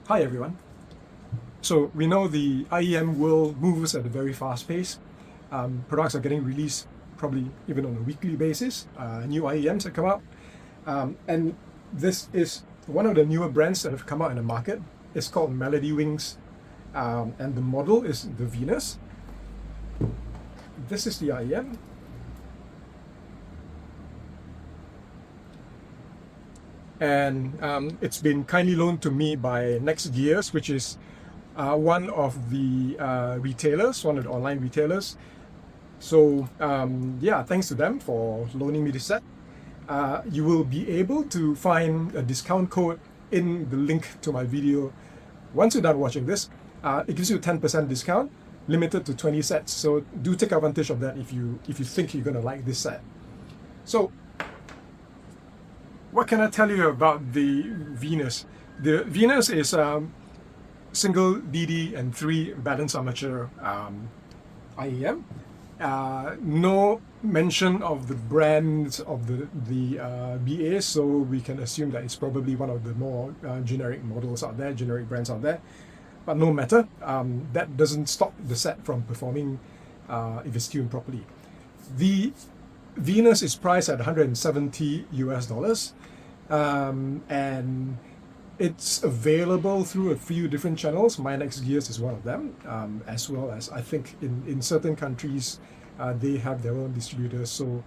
Hi everyone. So we know the IEM world moves at a very fast pace. Products are getting released probably even on a weekly basis. New IEMs have come out. And this is one of the newer brands that have come out in the market. It's called Melody Wings. And the model is the Venus. This is the IEM. And it's been kindly loaned to me by NexGears, which is one of the retailers, one of the online retailers. So yeah, thanks to them for loaning me this set. You will be able to find a discount code in the link to my video. Once you're done watching this, it gives you a 10% discount, limited to 20 sets. So do take advantage of that if you think you're gonna like this set. So what can I tell you about the Venus? The Venus is single DD and 3 balanced armature IEM. No mention of the brands of the BAs, so we can assume that it's probably one of the more generic models out there, generic brands out there. But no matter, that doesn't stop the set from performing if it's tuned properly. The Venus is priced at $170 US, and it's available through a few different channels. My NexGears is one of them, as well as I think in certain countries they have their own distributors. So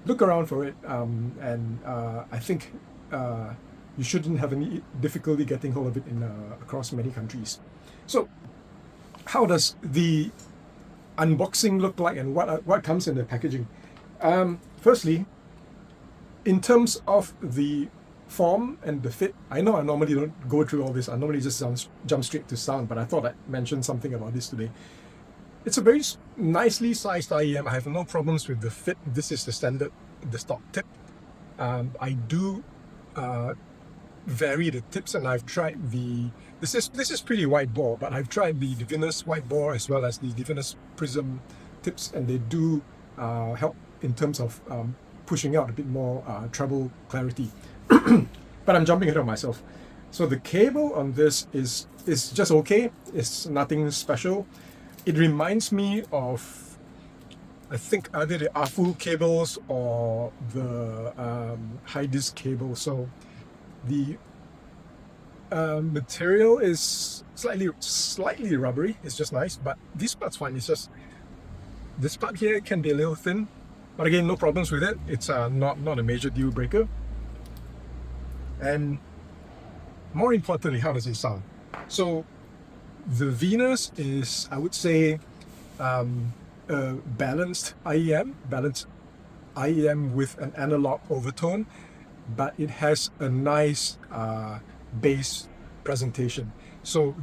look around for it, and I think you shouldn't have any difficulty getting hold of it across many countries. So how does the unboxing look like, and what comes in the packaging? Firstly, in terms of the form and the fit, I know I normally don't go through all this. I normally just jump straight to sound, but I thought I'd mention something about this today. It's a very nicely sized IEM. I have no problems with the fit. This is the standard, the stock tip. I do vary the tips, and I've tried this is pretty wide bore, but I've tried the Venus wide bore as well as the Venus Prism tips, and they do help in terms of pushing out a bit more treble clarity. But I'm jumping ahead of myself. So the cable on this is just okay. It's nothing special. It reminds me of, I think, either the AFU cables or the high disk cable. So the material is slightly rubbery. It's just nice, but this part's fine. It's just this part here can be a little thin, but again, no problems with it. It's not a major deal breaker. And more importantly, how does it sound? So the Venus is, I would say, a balanced IEM with an analog overtone, but it has a nice bass presentation. So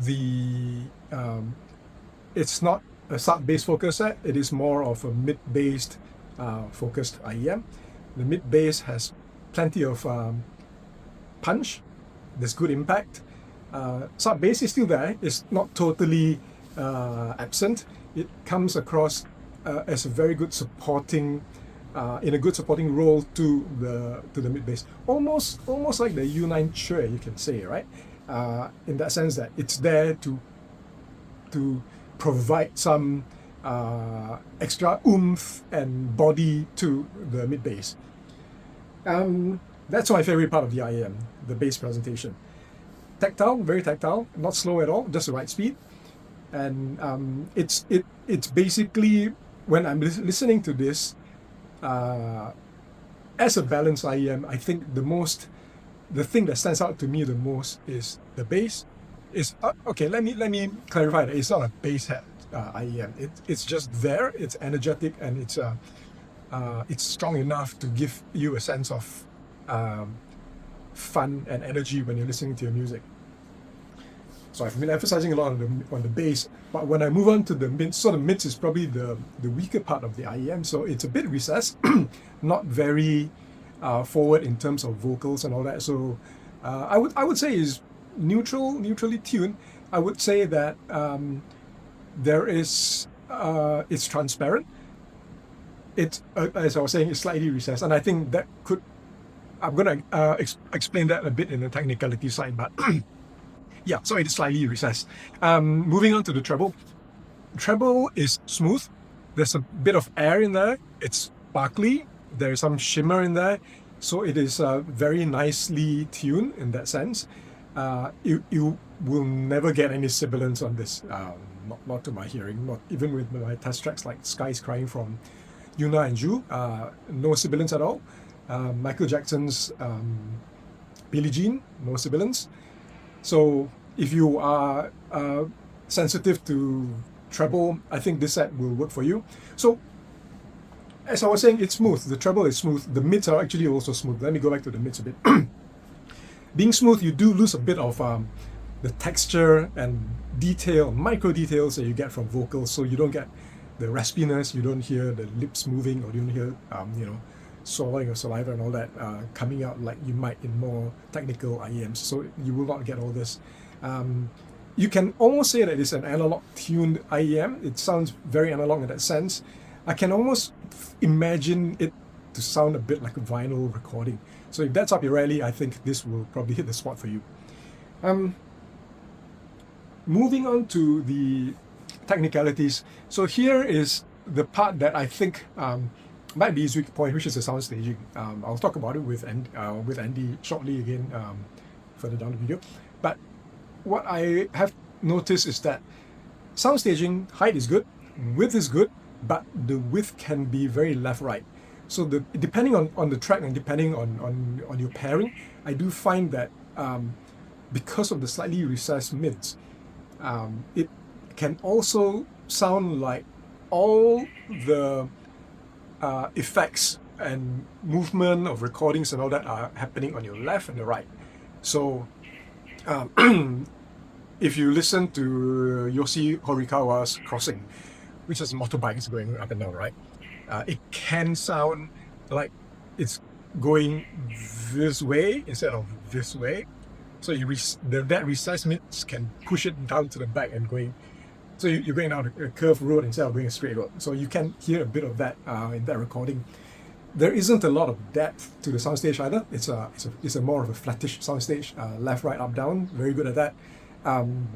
it's not a sub-bass focus set. It is more of a mid-bassed focused IEM. The mid-bass has plenty of punch. There's good impact. Sub-bass is still there. It's not totally absent. It comes across as a very good supporting, in a good supporting role to the mid-bass. Almost like the U9 Chue, you can say, right? In that sense that it's there to provide some extra oomph and body to the mid-bass. That's my favorite part of the IEM, the bass presentation. Tactile, very tactile, not slow at all, just the right speed. And it's basically, when I'm listening to this, as a balanced IEM, I think the thing that stands out to me the most is the bass. Okay, let me clarify that it's not a bass head IEM. It's just there. It's energetic, and it's strong enough to give you a sense of fun and energy when you're listening to your music. So I've been emphasizing a lot on the bass, but when I move on to the mids, so the mids is probably the weaker part of the IEM. So it's a bit recessed, not very forward in terms of vocals and all that. So I would say is neutrally tuned. I would say that there is it's transparent. It's as I was saying, it's slightly recessed, and I think that could. I'm going to explain that a bit in the technicality side, but Yeah, so it is slightly recessed. Moving on to the treble. Treble is smooth. There's a bit of air in there. It's sparkly. There's some shimmer in there. So it is very nicely tuned in that sense. You will never get any sibilance on this. Not to my hearing, not even with my test tracks like Skies Crying from Yuna and Ju. No sibilance at all. Michael Jackson's Billie Jean, no sibilance. So if you are sensitive to treble, I think this set will work for you. So as I was saying, it's smooth. The treble is smooth. The mids are actually also smooth. Let me go back to the mids a bit. Being smooth, you do lose a bit of the texture and detail, micro details that you get from vocals. So you don't get the raspiness, you don't hear the lips moving, or you don't hear, swallowing of saliva and all that coming out like you might in more technical IEMs. So you will not get all this. You can almost say that it's an analog tuned IEM. It sounds very analog in that sense. I can almost imagine it to sound a bit like a vinyl recording. So if that's up your alley, I think this will probably hit the spot for you. Moving on to the technicalities. So here is the part that I think might be his weak point, which is the sound staging. I'll talk about it with Andy shortly again, further down the video. But what I have noticed is that sound staging, height is good, width is good, but the width can be very left-right. So depending on the track and depending on your pairing, I do find that because of the slightly recessed mids, it can also sound like all the effects and movement of recordings and all that are happening on your left and the right. So if you listen to Yoshi Horikawa's Crossing, which is motorbikes going up and down, right? It can sound like it's going this way instead of this way. So that recessed mids can push it down to the back and going. So you're going down a curved road instead of going a straight road. So you can hear a bit of that in that recording. There isn't a lot of depth to the soundstage either. It's a more of a flattish soundstage, left, right, up, down. Very good at that.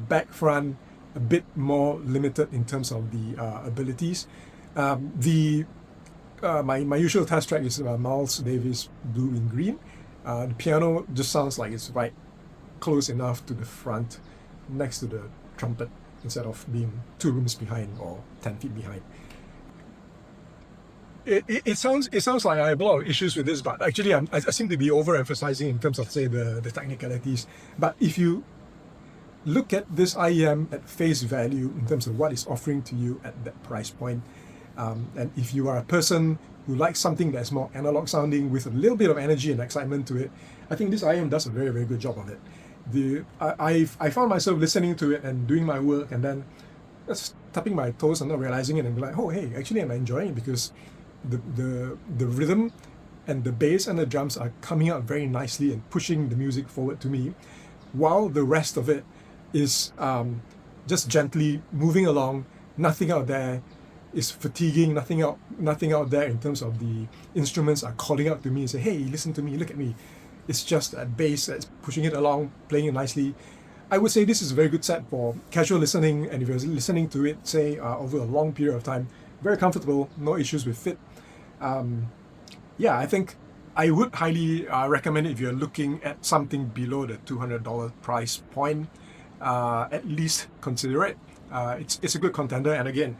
Back, front, a bit more limited in terms of the abilities. My usual test track is Miles Davis Blue in Green. The piano just sounds like it's right close enough to the front, next to the trumpet, instead of being 2 rooms behind or 10 feet behind. It sounds like I have a lot of issues with this, but actually I seem to be overemphasizing in terms of, say, the technicalities. But if you look at this IEM at face value in terms of what it's offering to you at that price point, and if you are a person who likes something that's more analog sounding with a little bit of energy and excitement to it, I think this IEM does a very, very good job of it. I found myself listening to it and doing my work and then just tapping my toes and not realizing it and be like, oh hey, actually I'm enjoying it because the rhythm and the bass and the drums are coming out very nicely and pushing the music forward to me, while the rest of it is just gently moving along. Nothing out there is fatiguing, nothing out there in terms of the instruments are calling out to me and say, hey, listen to me, look at me. It's just that bass that's pushing it along, playing it nicely. I would say this is a very good set for casual listening, and if you're listening to it, say, over a long period of time, very comfortable, no issues with fit. Yeah, I think I would highly recommend it if you're looking at something below the $200 price point. At least consider it. It's a good contender, and again,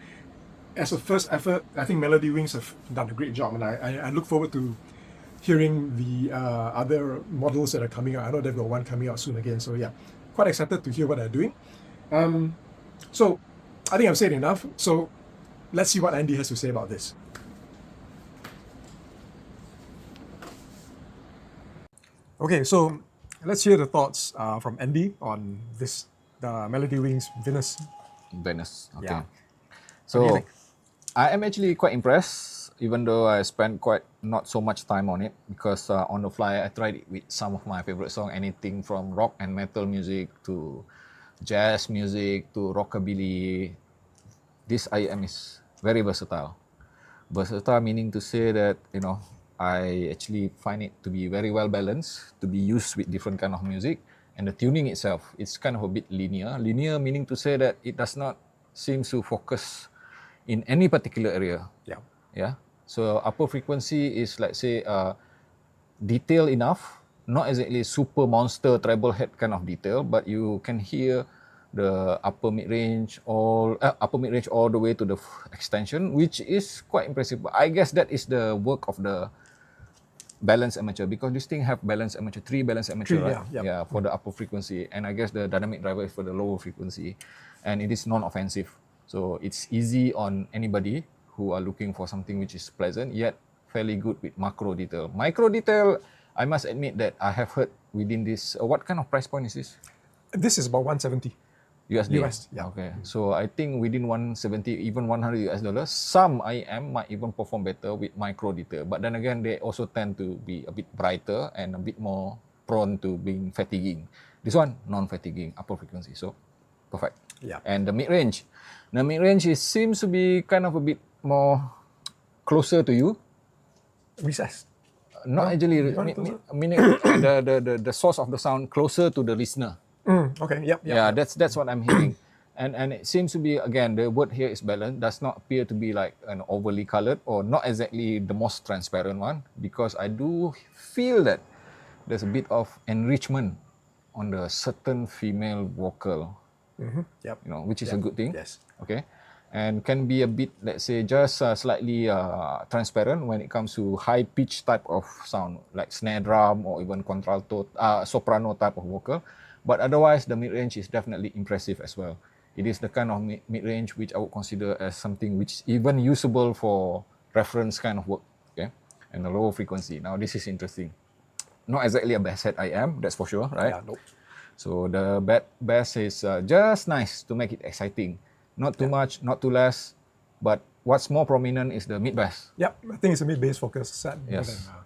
as a first effort, I think Melody Wings have done a great job, and I look forward to hearing the other models that are coming out. I know they've got one coming out soon again, so yeah, quite excited to hear what they're doing. So I think I've said enough. So let's see what Andy has to say about this. Okay, so let's hear the thoughts from Andy on this, the Melody Wings Venus. Venus, okay. Yeah. So I am actually quite impressed, even though I spent not so much time on it, because on the fly I tried it with some of my favorite songs, anything from rock and metal music to jazz music to rockabilly. This IM is very versatile. Versatile meaning to say that, I actually find it to be very well balanced, to be used with different kind of music, And the tuning itself, it's kind of a bit linear. Linear meaning to say that it does not seem to focus in any particular area. Yeah. So upper frequency is, let's say, detailed enough, not exactly super monster treble head kind of detail, but you can hear the upper mid range all the way to the extension, which is quite impressive. But I guess that is the work of the balance amateur, because this thing have balance amateur, 3 balance amateur, right? Yeah, for the upper frequency, and I guess the dynamic driver is for the lower frequency, and it is non-offensive, so it's easy on anybody who are looking for something which is pleasant yet fairly good with macro detail. Micro detail, I must admit that I have heard within this. What kind of price point is this? This is about 170. USD. US, yeah. Okay. So I think within 170, even 100 US dollars, some IM might even perform better with micro detail. But then again, they also tend to be a bit brighter and a bit more prone to being fatiguing. This one, non-fatiguing, upper frequency. So perfect. Yeah. And the mid-range. The mid-range seems to be kind of a bit more closer to you. Recessed. Not actually, meaning the source of the sound closer to the listener. Okay. Yeah, that's what I'm hearing. And it seems to be, again, the word here is balance. Does not appear to be like an overly colored or not exactly the most transparent one, because I do feel that there's a bit of enrichment on the certain female vocal. Which is a good thing. Yes. Okay. And can be a bit, let's say, just slightly transparent when it comes to high pitch type of sound, like snare drum or even contralto, soprano type of vocal. But otherwise, the mid-range is definitely impressive as well. It is the kind of mid-range which I would consider as something which is even usable for reference kind of work. Okay, and the lower frequency. Now this is interesting. Not exactly a bass head IM, that's for sure, right? Nope. So the bass is just nice to make it exciting. Not too much, not too less, but what's more prominent is the mid bass. Yep, I think it's a mid-bass focus set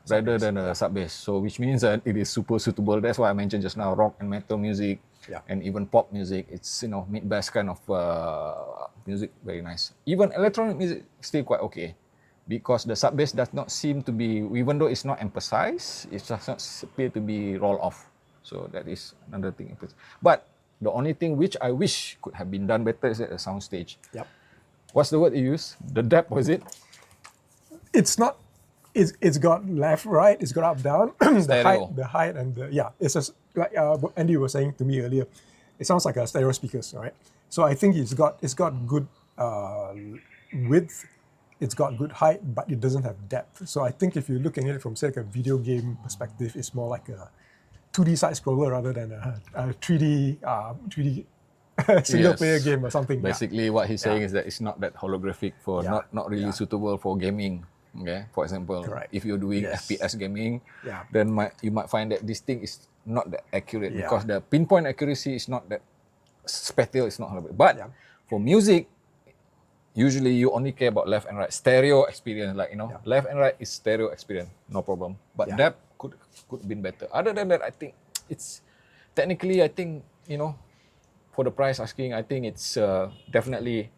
rather than a sub bass. So which means that it is super suitable. That's why I mentioned just now, rock and metal music, and even pop music. It's mid bass kind of music, very nice. Even electronic music still quite okay, because the sub bass does not seem to be, even though it's not emphasized, it does not appear to be roll off. So that is another thing. But the only thing which I wish could have been done better is at the sound stage. Yep. What's the word you use? The depth, was it? It's not. It's got left, right. It's got up, down. the height, and it's just like what Andy was saying to me earlier. It sounds like a stereo speakers, right? So I think it's got good width. It's got good height, but it doesn't have depth. So I think if you're looking at it from, say, like a video game perspective, it's more like a 2D side scroller rather than a 3D single player game or something. Basically, what he's saying is that it's not that holographic for not really suitable for gaming. Okay, for example, if you're doing FPS gaming, then you might find that this thing is not that accurate because the pinpoint accuracy is not that spatial. It's not holographic. But for music, usually you only care about left and right stereo experience. Like left and right is stereo experience, no problem. But depth could have been better. Other than that, I think it's technically, I think for the price asking, I think it's definitely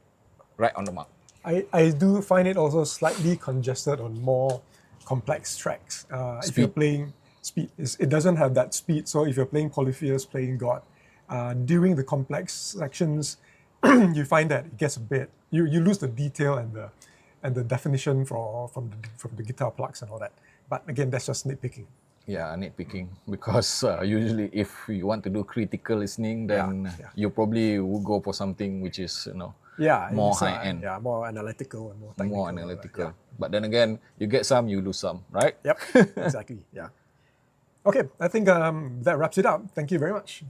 right on the mark. I do find it also slightly congested on more complex tracks. If you're playing speed, it doesn't have that speed. So if you're playing Polypheus, playing God, during the complex sections, you find that it gets a bit. You lose the detail and the definition from the guitar plugs and all that. But again, that's just nitpicking. Yeah, nitpicking, because usually if you want to do critical listening, then you probably will go for something which is more high end. More analytical and more technical. More analytical. But then again, you get some, you lose some, right? Yep, exactly. Yeah. Okay, I think that wraps it up. Thank you very much.